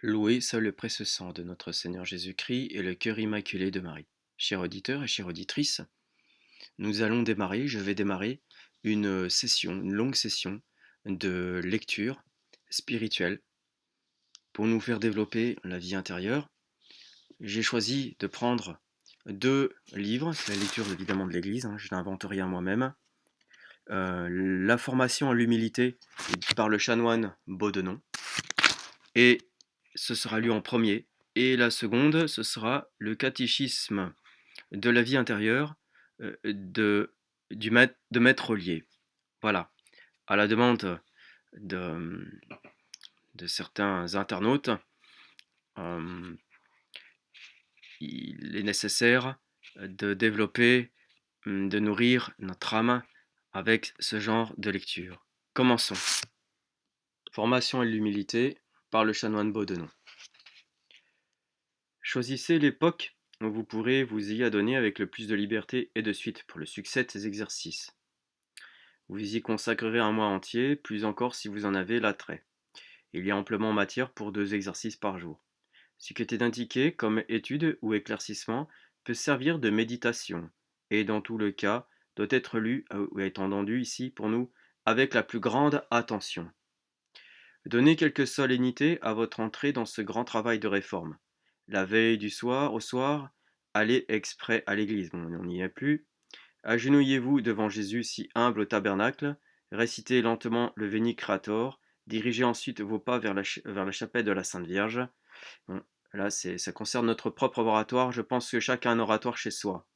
Loué soit le précieux sang de notre Seigneur Jésus-Christ et le cœur immaculé de Marie. Chers auditeurs et chères auditrices, je vais démarrer une longue session de lecture spirituelle pour nous faire développer la vie intérieure. J'ai choisi de prendre deux livres, c'est la lecture évidemment de l'Église, je n'invente rien moi-même. La formation à l'humilité par le chanoine Beaudenon. Et ce sera lu en premier. Et la seconde, ce sera le catéchisme de la vie intérieure de Maître Ollier. Voilà. À la demande de, de certains internautes, euh, il est nécessaire de développer, de nourrir notre âme avec ce genre de lecture. Commençons. Formation et l'humilité par le chanoine Beaudenon. Choisissez l'époque où vous pourrez vous y adonner avec le plus de liberté et de suite pour le succès de ces exercices. Vous y consacrerez un mois entier, plus encore si vous en avez l'attrait. Il y a amplement matière pour 2 exercices par jour. Ce qui est indiqué comme étude ou éclaircissement peut servir de méditation, et dans tout le cas doit être lu ou est entendu ici pour nous avec la plus grande attention. Donnez quelque solennité à votre entrée dans ce grand travail de réforme. La veille du soir au soir, allez exprès à l'église, bon, on n'y est plus. Agenouillez-vous devant Jésus si humble au tabernacle, récitez lentement le Veni Creator, dirigez ensuite vos pas vers la chapelle de la Sainte Vierge. Bon, là, ça concerne notre propre oratoire, je pense que chacun a un oratoire chez soi.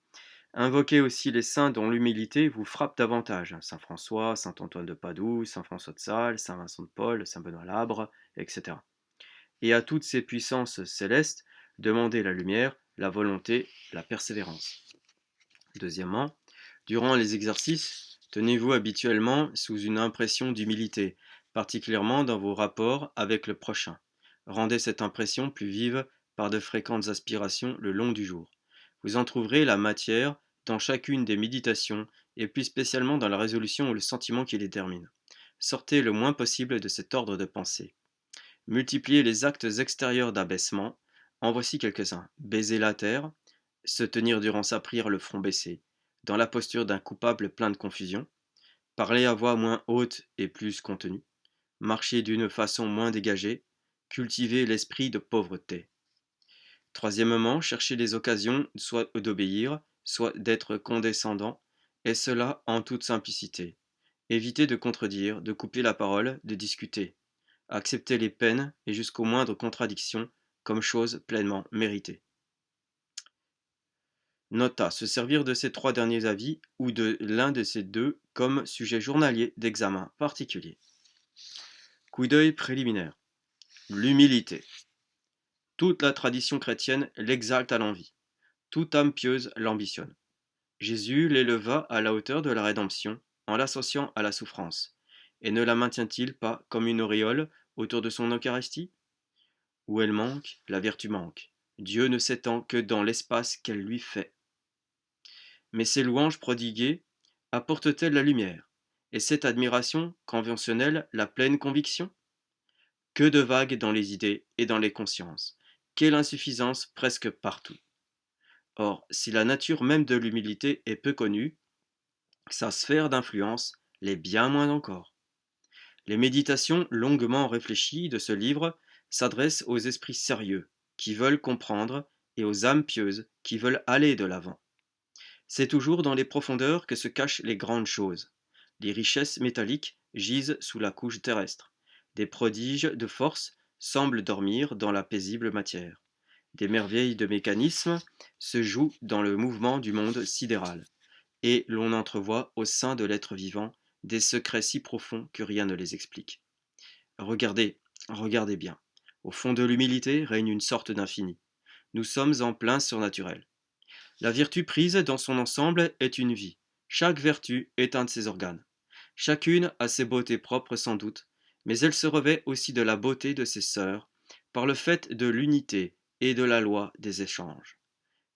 Invoquez aussi les saints dont l'humilité vous frappe davantage. Saint François, Saint Antoine de Padoue, Saint François de Sales, Saint Vincent de Paul, Saint Benoît Labre, etc. Et à toutes ces puissances célestes, demandez la lumière, la volonté, la persévérance. Deuxièmement, durant les exercices, tenez-vous habituellement sous une impression d'humilité, particulièrement dans vos rapports avec le prochain. Rendez cette impression plus vive par de fréquentes aspirations le long du jour. Vous en trouverez la matière dans chacune des méditations et plus spécialement dans la résolution ou le sentiment qui les détermine. Sortez le moins possible de cet ordre de pensée. Multipliez les actes extérieurs d'abaissement. En voici quelques-uns. Baiser la terre, se tenir durant sa prière le front baissé, dans la posture d'un coupable plein de confusion, parler à voix moins haute et plus contenue, marcher d'une façon moins dégagée, cultiver l'esprit de pauvreté. Troisièmement, chercher les occasions soit d'obéir, soit d'être condescendant, et cela en toute simplicité. Éviter de contredire, de couper la parole, de discuter. Accepter les peines et jusqu'aux moindres contradictions comme choses pleinement méritées. Nota, se servir de ces 3 derniers avis ou de l'un de ces deux comme sujet journalier d'examen particulier. Coup d'œil préliminaire. L'humilité. Toute la tradition chrétienne l'exalte à l'envi. Toute âme pieuse l'ambitionne. Jésus l'éleva à la hauteur de la rédemption en l'associant à la souffrance. Et ne la maintient-il pas comme une auréole autour de son Eucharistie? Où elle manque, la vertu manque. Dieu ne s'étend que dans l'espace qu'elle lui fait. Mais ces louanges prodiguées apportent-elles la lumière, et cette admiration conventionnelle la pleine conviction? Que de vagues dans les idées et dans les consciences, quelle insuffisance presque partout. Or, si la nature même de l'humilité est peu connue, sa sphère d'influence l'est bien moins encore. Les méditations longuement réfléchies de ce livre s'adressent aux esprits sérieux, qui veulent comprendre, et aux âmes pieuses, qui veulent aller de l'avant. C'est toujours dans les profondeurs que se cachent les grandes choses. Les richesses métalliques gisent sous la couche terrestre. Des prodiges de force semblent dormir dans la paisible matière. Des merveilles de mécanisme se jouent dans le mouvement du monde sidéral. Et l'on entrevoit au sein de l'être vivant des secrets si profonds que rien ne les explique. Regardez, regardez bien. Au fond de l'humilité règne une sorte d'infini. Nous sommes en plein surnaturel. La vertu prise dans son ensemble est une vie. Chaque vertu est un de ses organes. Chacune a ses beautés propres sans doute, mais elle se revêt aussi de la beauté de ses sœurs, par le fait de l'unité et de la loi des échanges.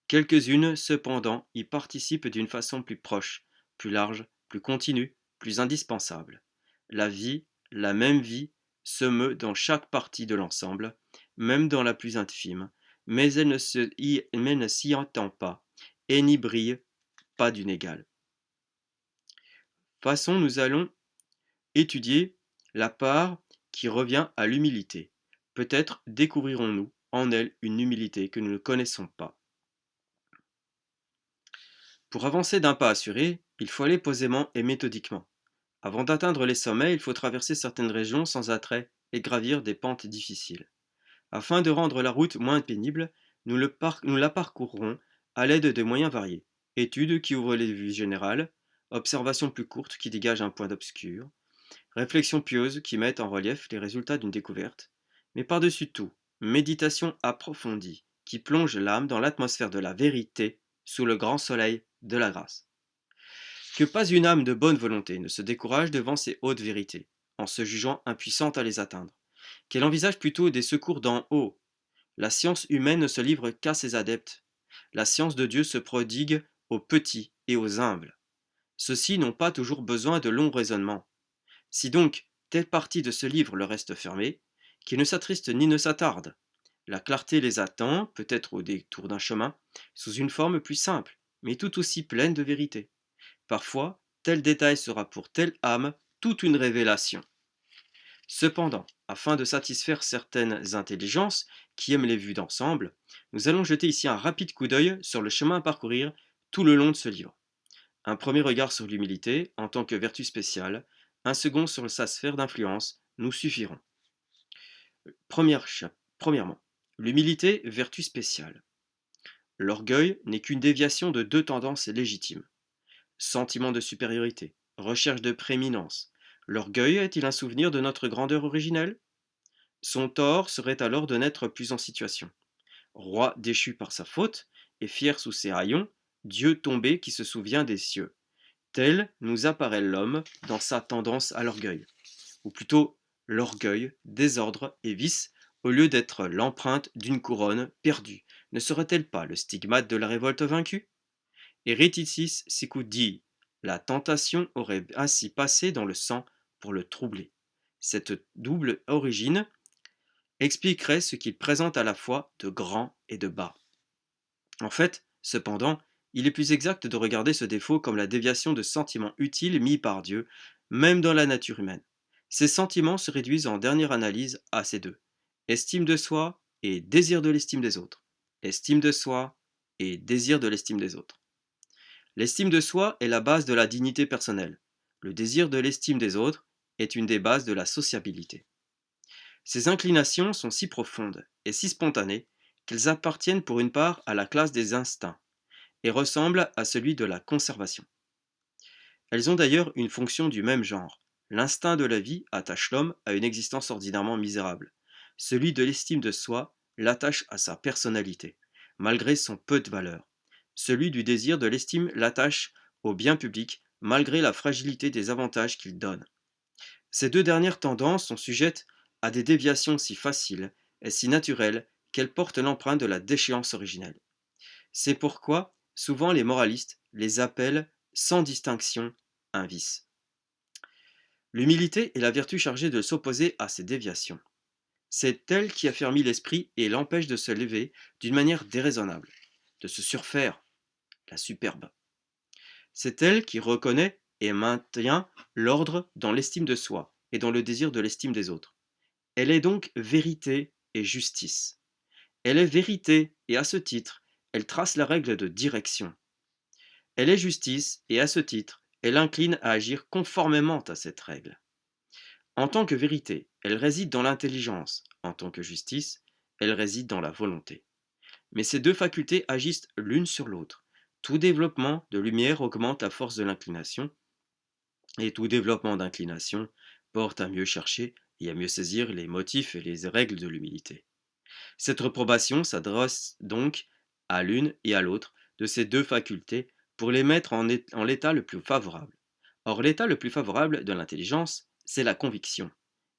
Quelques-unes, cependant, y participent d'une façon plus proche, plus large, plus continue, plus indispensable. La vie, la même vie, se meut dans chaque partie de l'ensemble, même dans la plus infime, mais elle ne s'y entend pas, et n'y brille pas d'une égale. Façon, nous allons étudier la part qui revient à l'humilité. Peut-être découvrirons-nous en elle une humilité que nous ne connaissons pas. Pour avancer d'un pas assuré, il faut aller posément et méthodiquement. Avant d'atteindre les sommets, il faut traverser certaines régions sans attrait et gravir des pentes difficiles. Afin de rendre la route moins pénible, nous la parcourrons à l'aide de moyens variés. Études qui ouvrent les vues générales, observations plus courtes qui dégagent un point d'obscur, réflexions pieuses qui mettent en relief les résultats d'une découverte, mais par-dessus tout, méditation approfondie qui plonge l'âme dans l'atmosphère de la vérité sous le grand soleil de la grâce. Que pas une âme de bonne volonté ne se décourage devant ces hautes vérités, en se jugeant impuissante à les atteindre, qu'elle envisage plutôt des secours d'en haut. La science humaine ne se livre qu'à ses adeptes. La science de Dieu se prodigue aux petits et aux humbles. Ceux-ci n'ont pas toujours besoin de longs raisonnements. Si donc telle partie de ce livre leur reste fermée, qu'ils ne s'attristent ni ne s'attardent. La clarté les attend, peut-être au détour d'un chemin, sous une forme plus simple, mais tout aussi pleine de vérité. Parfois, tel détail sera pour telle âme toute une révélation. Cependant, afin de satisfaire certaines intelligences qui aiment les vues d'ensemble, nous allons jeter ici un rapide coup d'œil sur le chemin à parcourir tout le long de ce livre. Un premier regard sur l'humilité en tant que vertu spéciale, un second sur sa sphère d'influence nous suffiront. Premièrement, l'humilité, vertu spéciale. L'orgueil n'est qu'une déviation de deux tendances légitimes. Sentiment de supériorité, recherche de prééminence. L'orgueil est-il un souvenir de notre grandeur originelle? Son tort serait alors de n'être plus en situation. Roi déchu par sa faute, et fier sous ses haillons, Dieu tombé qui se souvient des cieux. Tel nous apparaît l'homme dans sa tendance à l'orgueil. Ou plutôt, l'orgueil, désordre et vice, au lieu d'être l'empreinte d'une couronne perdue, ne serait-elle pas le stigmate de la révolte vaincue? Hériticis sicut dii, la tentation aurait ainsi passé dans le sang pour le troubler. Cette double origine expliquerait ce qu'il présente à la fois de grand et de bas. En fait, cependant, il est plus exact de regarder ce défaut comme la déviation de sentiments utiles mis par Dieu, même dans la nature humaine. Ces sentiments se réduisent en dernière analyse à ces deux: estime de soi et désir de l'estime des autres. Estime de soi et désir de l'estime des autres. L'estime de soi est la base de la dignité personnelle. Le désir de l'estime des autres est une des bases de la sociabilité. Ces inclinations sont si profondes et si spontanées qu'elles appartiennent pour une part à la classe des instincts et ressemblent à celui de la conservation. Elles ont d'ailleurs une fonction du même genre. L'instinct de la vie attache l'homme à une existence ordinairement misérable. Celui de l'estime de soi l'attache à sa personnalité, malgré son peu de valeur. Celui du désir de l'estime l'attache au bien public, malgré la fragilité des avantages qu'il donne. Ces deux dernières tendances sont sujettes à des déviations si faciles et si naturelles qu'elles portent l'empreinte de la déchéance originelle. C'est pourquoi, souvent les moralistes les appellent, sans distinction, un vice. L'humilité est la vertu chargée de s'opposer à ces déviations. C'est elle qui affermit l'esprit et l'empêche de se lever d'une manière déraisonnable, de se surfaire, la superbe. C'est elle qui reconnaît et maintient l'ordre dans l'estime de soi et dans le désir de l'estime des autres. Elle est donc vérité et justice. Elle est vérité et à ce titre, elle trace la règle de direction. Elle est justice et à ce titre, elle incline à agir conformément à cette règle. En tant que vérité, elle réside dans l'intelligence. En tant que justice, elle réside dans la volonté. Mais ces deux facultés agissent l'une sur l'autre. Tout développement de lumière augmente la force de l'inclination, et tout développement d'inclination porte à mieux chercher et à mieux saisir les motifs et les règles de l'humilité. Cette reprobation s'adresse donc à l'une et à l'autre de ces deux facultés pour les mettre en l'état le plus favorable. Or, l'état le plus favorable de l'intelligence, c'est la conviction,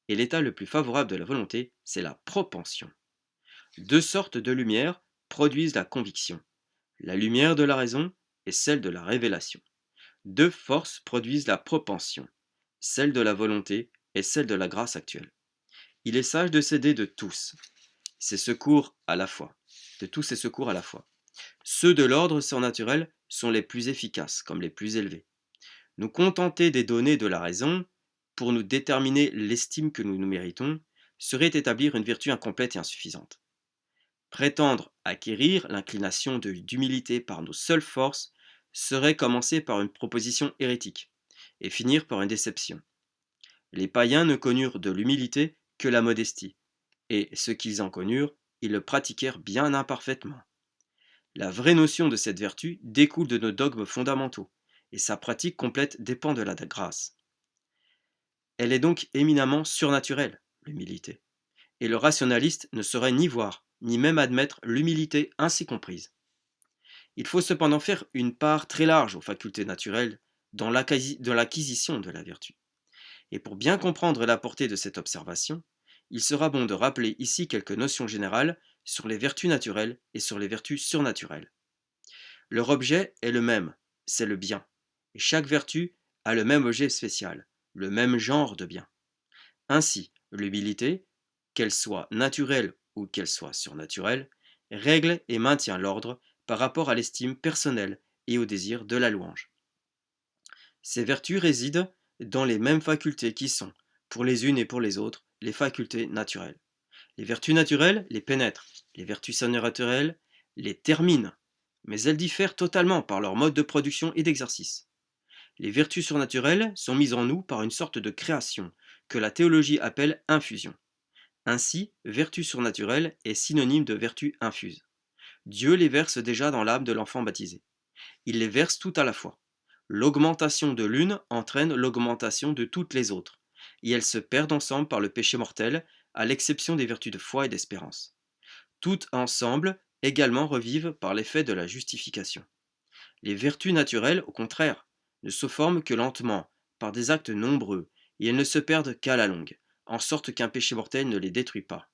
et l'état le plus favorable de la volonté, c'est la propension. Deux sortes de lumière produisent la conviction, la lumière de la raison et celle de la révélation. Deux forces produisent la propension, celle de la volonté et celle de la grâce actuelle. Il est sage de s'aider de tous, ces secours à la fois, de tous ces secours à la fois. Ceux de l'ordre surnaturel sont les plus efficaces, comme les plus élevés. Nous contenter des données de la raison pour nous déterminer l'estime que nous nous méritons serait établir une vertu incomplète et insuffisante. Prétendre acquérir l'inclination d'humilité par nos seules forces serait commencer par une proposition hérétique et finir par une déception. Les païens ne connurent de l'humilité que la modestie, et ce qu'ils en connurent, ils le pratiquèrent bien imparfaitement. La vraie notion de cette vertu découle de nos dogmes fondamentaux, et sa pratique complète dépend de la grâce. Elle est donc éminemment surnaturelle, l'humilité, et le rationaliste ne saurait ni voir, ni même admettre l'humilité ainsi comprise. Il faut cependant faire une part très large aux facultés naturelles dans l'acquisition de la vertu. Et pour bien comprendre la portée de cette observation, il sera bon de rappeler ici quelques notions générales sur les vertus naturelles et sur les vertus surnaturelles. Leur objet est le même, c'est le bien, et chaque vertu a le même objet spécial, le même genre de bien. Ainsi, l'humilité, qu'elle soit naturelle ou qu'elle soit surnaturelle, règle et maintient l'ordre par rapport à l'estime personnelle et au désir de la louange. Ces vertus résident dans les mêmes facultés qui sont, pour les unes et pour les autres, les facultés naturelles. Les vertus naturelles les pénètrent, les vertus surnaturelles les terminent, mais elles diffèrent totalement par leur mode de production et d'exercice. Les vertus surnaturelles sont mises en nous par une sorte de création, que la théologie appelle infusion. Ainsi, vertu surnaturelle est synonyme de vertu infuse. Dieu les verse déjà dans l'âme de l'enfant baptisé. Il les verse tout à la fois. L'augmentation de l'une entraîne l'augmentation de toutes les autres, et elles se perdent ensemble par le péché mortel, à l'exception des vertus de foi et d'espérance. Toutes ensemble également revivent par l'effet de la justification. Les vertus naturelles, au contraire, ne se forment que lentement, par des actes nombreux, et elles ne se perdent qu'à la longue, en sorte qu'un péché mortel ne les détruit pas.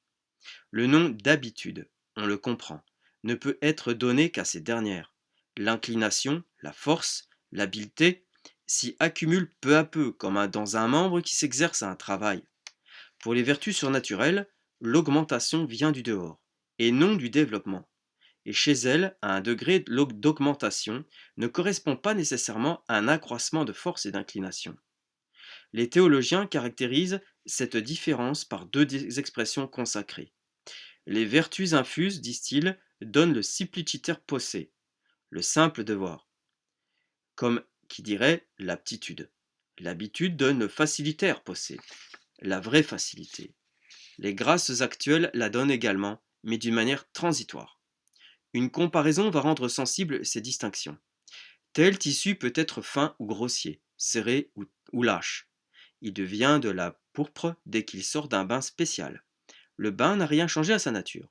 Le nom d'habitude, on le comprend, ne peut être donné qu'à ces dernières. L'inclination, la force, l'habileté s'y accumulent peu à peu, comme dans un membre qui s'exerce à un travail. Pour les vertus surnaturelles, l'augmentation vient du dehors, et non du développement. Et chez elles, un degré d'augmentation ne correspond pas nécessairement à un accroissement de force et d'inclination. Les théologiens caractérisent cette différence par deux expressions consacrées. Les vertus infuses, disent-ils, donnent le simpliciter posse, le simple devoir, comme qui dirait l'aptitude. L'habitude donne le facilitaire posse, la vraie facilité. Les grâces actuelles la donnent également, mais d'une manière transitoire. Une comparaison va rendre sensible ces distinctions. Tel tissu peut être fin ou grossier, serré ou lâche. Il devient de la pourpre dès qu'il sort d'un bain spécial. Le bain n'a rien changé à sa nature.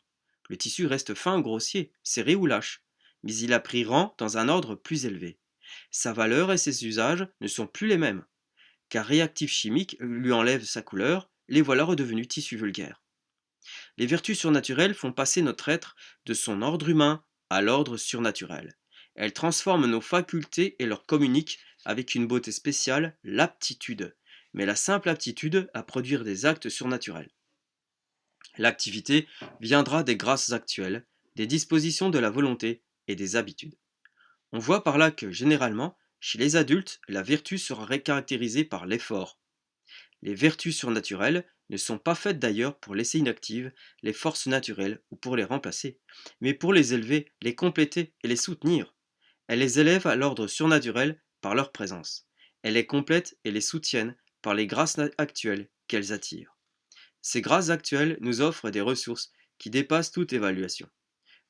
Le tissu reste fin ou grossier, serré ou lâche, mais il a pris rang dans un ordre plus élevé. Sa valeur et ses usages ne sont plus les mêmes, car réactif chimique lui enlève sa couleur, les voilà redevenus tissus vulgaires. Les vertus surnaturelles font passer notre être de son ordre humain à l'ordre surnaturel. Elles transforment nos facultés et leur communiquent avec une beauté spéciale l'aptitude, mais la simple aptitude à produire des actes surnaturels. L'activité viendra des grâces actuelles, des dispositions de la volonté et des habitudes. On voit par là que, généralement, chez les adultes, la vertu sera caractérisée par l'effort. Les vertus surnaturelles ne sont pas faites d'ailleurs pour laisser inactives les forces naturelles ou pour les remplacer, mais pour les élever, les compléter et les soutenir. Elles les élèvent à l'ordre surnaturel par leur présence. Elles les complètent et les soutiennent par les grâces actuelles qu'elles attirent. Ces grâces actuelles nous offrent des ressources qui dépassent toute évaluation.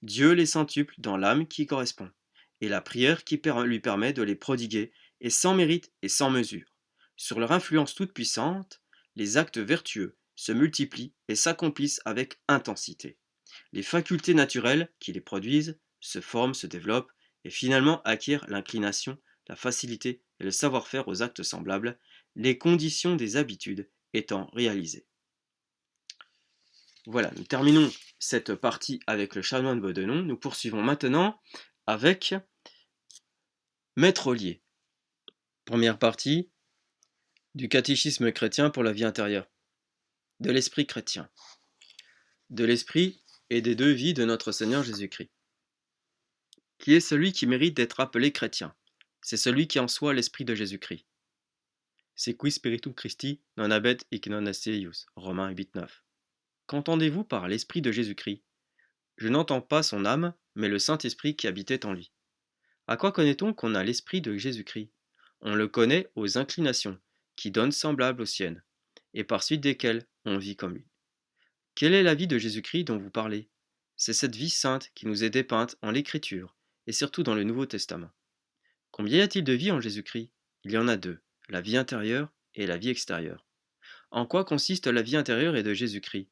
Dieu les centuple dans l'âme qui correspond, et la prière qui lui permet de les prodiguer est sans mérite et sans mesure. Sur leur influence toute puissante, les actes vertueux se multiplient et s'accomplissent avec intensité. Les facultés naturelles qui les produisent se forment, se développent et finalement acquièrent l'inclination, la facilité et le savoir-faire aux actes semblables, les conditions des habitudes étant réalisées. Voilà, nous terminons cette partie avec le chanoine Beaudenon. Nous poursuivons maintenant avec Maître Ollier. Première partie du catéchisme chrétien pour la vie intérieure. De l'esprit chrétien. De l'esprit et des deux vies de notre Seigneur Jésus-Christ. Qui est celui qui mérite d'être appelé chrétien? C'est celui qui en soi a l'esprit de Jésus-Christ. C'est qui spiritum Christi non habet hic non esse eius. Romains 8,9. Qu'entendez-vous par l'esprit de Jésus-Christ? Je n'entends pas son âme, mais le Saint-Esprit qui habitait en lui. À quoi connaît-on qu'on a l'esprit de Jésus-Christ? On le connaît aux inclinations, qui donnent semblables aux siennes, et par suite desquelles on vit comme lui. Quelle est la vie de Jésus-Christ dont vous parlez? C'est cette vie sainte qui nous est dépeinte en l'Écriture, et surtout dans le Nouveau Testament. Combien y a-t-il de vie en Jésus-Christ? Il y en a deux, la vie intérieure et la vie extérieure. En quoi consiste la vie intérieure et de Jésus-Christ?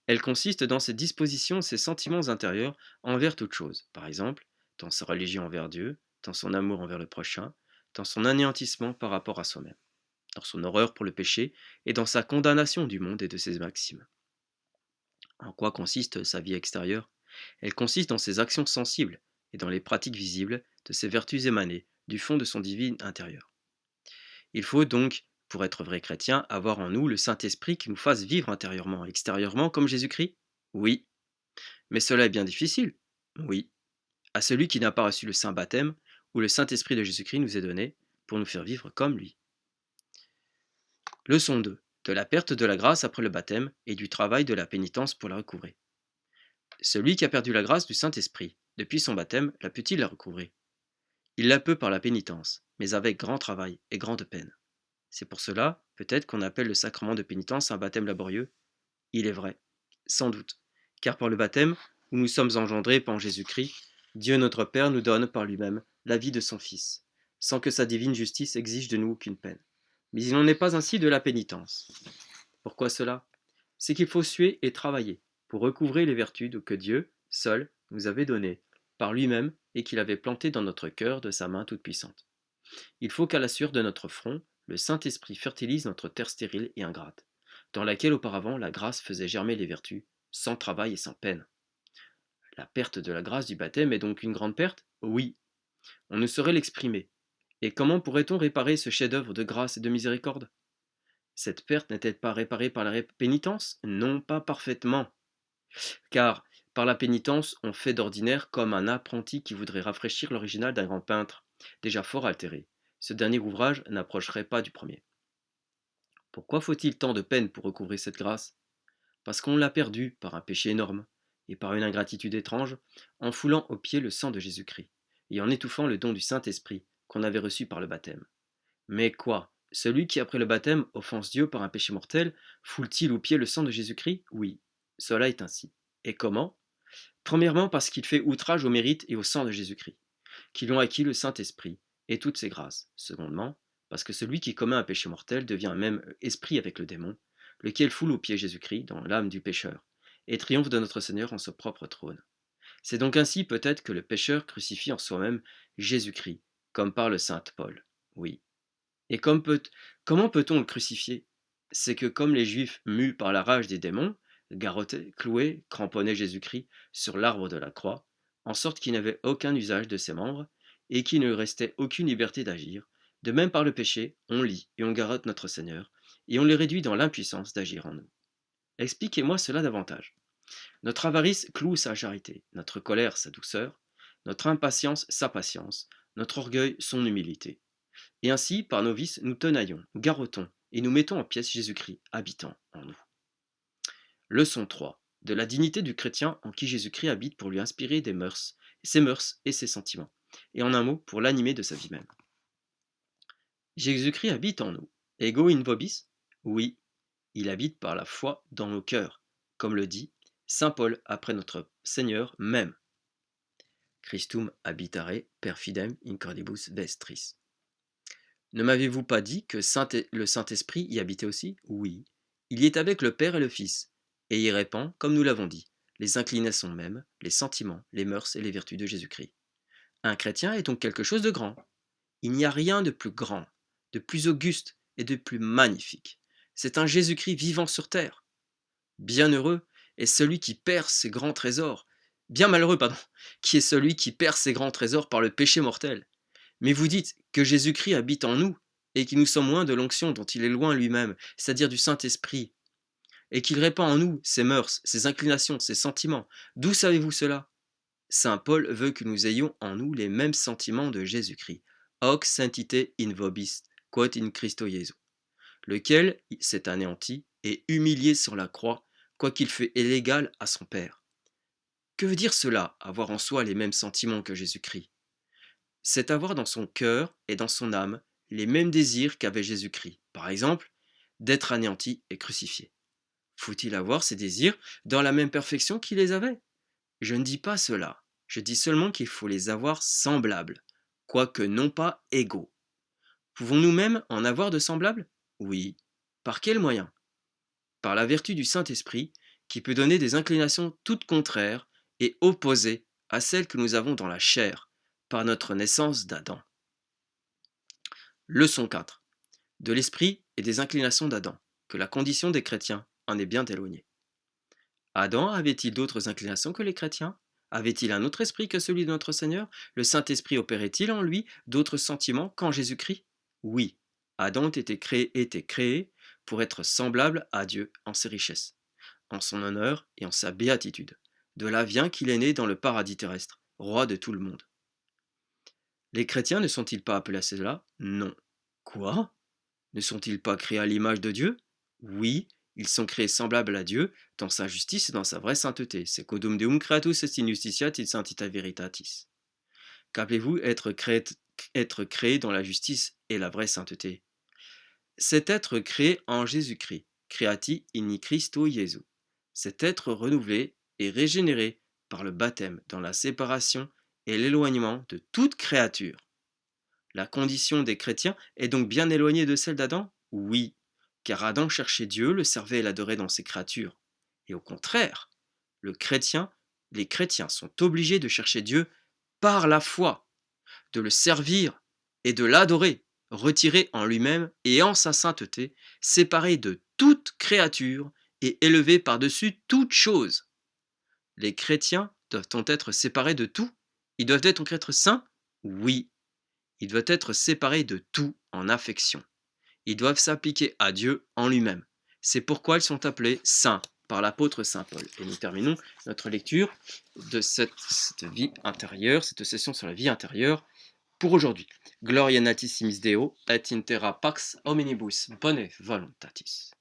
Elle consiste dans ses dispositions, ses sentiments intérieurs envers toute chose, par exemple, dans sa religion envers Dieu, dans son amour envers le prochain, dans son anéantissement par rapport à soi-même, dans son horreur pour le péché et dans sa condamnation du monde et de ses maximes. En quoi consiste sa vie extérieure? Elle consiste dans ses actions sensibles et dans les pratiques visibles de ses vertus émanées du fond de son divin intérieur. Il faut donc, pour être vrai chrétien, avoir en nous le Saint-Esprit qui nous fasse vivre intérieurement et extérieurement comme Jésus-Christ? Oui. Mais cela est bien difficile? Oui. À celui qui n'a pas reçu le Saint Baptême, où le Saint-Esprit de Jésus-Christ nous est donné pour nous faire vivre comme lui. Leçon 2. De la perte de la grâce après le baptême et du travail de la pénitence pour la recouvrer. Celui qui a perdu la grâce du Saint-Esprit, depuis son baptême, la peut-il la recouvrer? Il la peut par la pénitence, mais avec grand travail et grande peine. C'est pour cela, peut-être, qu'on appelle le sacrement de pénitence un baptême laborieux. Il est vrai, sans doute, car par le baptême, où nous sommes engendrés par Jésus-Christ, Dieu notre Père nous donne par lui-même la vie de son Fils, sans que sa divine justice exige de nous aucune peine. Mais il n'en est pas ainsi de la pénitence. Pourquoi cela? C'est qu'il faut suer et travailler pour recouvrer les vertus que Dieu, seul, nous avait données, par lui-même, et qu'il avait plantées dans notre cœur de sa main toute-puissante. Il faut qu'à la sueur de notre front, le Saint-Esprit fertilise notre terre stérile et ingrate, dans laquelle auparavant la grâce faisait germer les vertus, sans travail et sans peine. La perte de la grâce du baptême est donc une grande perte? Oui. On ne saurait l'exprimer. Et comment pourrait-on réparer ce chef-d'œuvre de grâce et de miséricorde? Cette perte n'est-elle pas réparée par la pénitence? Non, pas parfaitement. Car, par la pénitence, on fait d'ordinaire comme un apprenti qui voudrait rafraîchir l'original d'un grand peintre, déjà fort altéré. Ce dernier ouvrage n'approcherait pas du premier. Pourquoi faut-il tant de peine pour recouvrer cette grâce? Parce qu'on l'a perdue par un péché énorme, et par une ingratitude étrange, en foulant aux pieds le sang de Jésus-Christ, et en étouffant le don du Saint-Esprit qu'on avait reçu par le baptême. Mais quoi? Celui qui, après le baptême, offense Dieu par un péché mortel, foule-t-il aux pieds le sang de Jésus-Christ? Oui, cela est ainsi. Et comment? Premièrement, parce qu'il fait outrage au mérite et au sang de Jésus-Christ, qui l'ont acquis le Saint-Esprit et toutes ses grâces. Secondement, parce que celui qui commet un péché mortel devient même esprit avec le démon, lequel foule aux pieds Jésus-Christ dans l'âme du pécheur, et triomphe de notre Seigneur en son propre trône. C'est donc ainsi peut-être que le pécheur crucifie en soi-même Jésus-Christ, comme parle saint Paul. Oui. Et comment peut-on le crucifier? C'est que comme les Juifs, mus par la rage des démons, garrottaient, clouaient, cramponnaient Jésus-Christ sur l'arbre de la croix, en sorte qu'il n'avait aucun usage de ses membres, et qu'il ne lui restait aucune liberté d'agir, de même par le péché, on lie et on garrotte notre Seigneur, et on le réduit dans l'impuissance d'agir en nous. Expliquez-moi cela davantage. Notre avarice cloue sa charité, notre colère sa douceur, notre impatience sa patience, notre orgueil son humilité. Et ainsi, par nos vices, nous tenaillons, nous garrottons, et nous mettons en pièces Jésus-Christ, habitant en nous. Leçon 3. De la dignité du chrétien en qui Jésus-Christ habite pour lui inspirer des mœurs et ses sentiments, et en un mot, pour l'animer de sa vie même. Jésus-Christ habite en nous. Ego in vobis? Oui, il habite par la foi dans nos cœurs, comme le dit saint Paul après notre Seigneur même. Christum habitare per fidem in cordibus vestris. Ne m'avez-vous pas dit que le Saint-Esprit y habitait aussi? Oui. Il y est avec le Père et le Fils, et y répand, comme nous l'avons dit, les inclinations mêmes, les sentiments, les mœurs et les vertus de Jésus-Christ. Un chrétien est donc quelque chose de grand. Il n'y a rien de plus grand, de plus auguste et de plus magnifique. C'est un Jésus-Christ vivant sur terre. Bienheureux est celui qui perd ses grands trésors, bien malheureux, pardon, qui est celui qui perd ses grands trésors par le péché mortel. Mais vous dites que Jésus-Christ habite en nous et que nous sommes loin de l'onction dont il est loin lui-même, c'est-à-dire du Saint-Esprit. et qu'il répand en nous ses mœurs, ses inclinations, ses sentiments. D'où savez-vous cela? Saint Paul veut que nous ayons en nous les mêmes sentiments de Jésus-Christ. Hoc sentite in vobis, quod in Christo Jesu, lequel s'est anéanti et humilié sur la croix, quoiqu'il fût égal à son Père. Que veut dire cela, avoir en soi les mêmes sentiments que Jésus-Christ? C'est avoir dans son cœur et dans son âme les mêmes désirs qu'avait Jésus-Christ. Par exemple, d'être anéanti et crucifié. Faut-il avoir ces désirs dans la même perfection qu'il les avait? Je ne dis pas cela. Je dis seulement qu'il faut les avoir semblables, quoique non pas égaux. Pouvons-nous même en avoir de semblables? Oui. Par quel moyen? Par la vertu du Saint-Esprit, qui peut donner des inclinations toutes contraires et opposées à celles que nous avons dans la chair, par notre naissance d'Adam. Leçon 4. De l'esprit et des inclinations d'Adam, que la condition des chrétiens en est bien éloignée. Adam avait-il d'autres inclinations que les chrétiens? Avait-il un autre esprit que celui de notre Seigneur? Le Saint-Esprit opérait-il en lui d'autres sentiments qu'en Jésus-Christ? Oui, Adam était créé pour être semblable à Dieu en ses richesses, en son honneur et en sa béatitude. De là vient qu'il est né dans le paradis terrestre, roi de tout le monde. Les chrétiens ne sont-ils pas appelés à cela? Non. Quoi? Ne sont-ils pas créés à l'image de Dieu? Oui, ils sont créés semblables à Dieu dans sa justice et dans sa vraie sainteté. C'est quodum deum creatus est in justitiate et sanctita veritatis. Qu'appelez-vous être créé dans la justice et la vraie sainteté? C'est être créé en Jésus-Christ, creati in Christo Jesu. C'est être renouvelé et régénéré par le baptême dans la séparation et l'éloignement de toute créature. La condition des chrétiens est donc bien éloignée de celle d'Adam? Oui, car Adam cherchait Dieu, le servait et l'adorait dans ses créatures. Et au contraire, les chrétiens sont obligés de chercher Dieu par la foi, de le servir et de l'adorer, retiré en lui-même et en sa sainteté, séparé de toute créature et élevé par-dessus toute chose. Les chrétiens doivent-ils être séparés de tout? Ils doivent donc être saints? Oui. Ils doivent être séparés de tout en affection. Ils doivent s'appliquer à Dieu en lui-même. C'est pourquoi ils sont appelés saints par l'apôtre Saint Paul. Et nous terminons notre lecture de cette vie intérieure, cette session sur la vie intérieure pour aujourd'hui. Gloria natissimis Deo, et in terra pax hominibus bone voluntatis.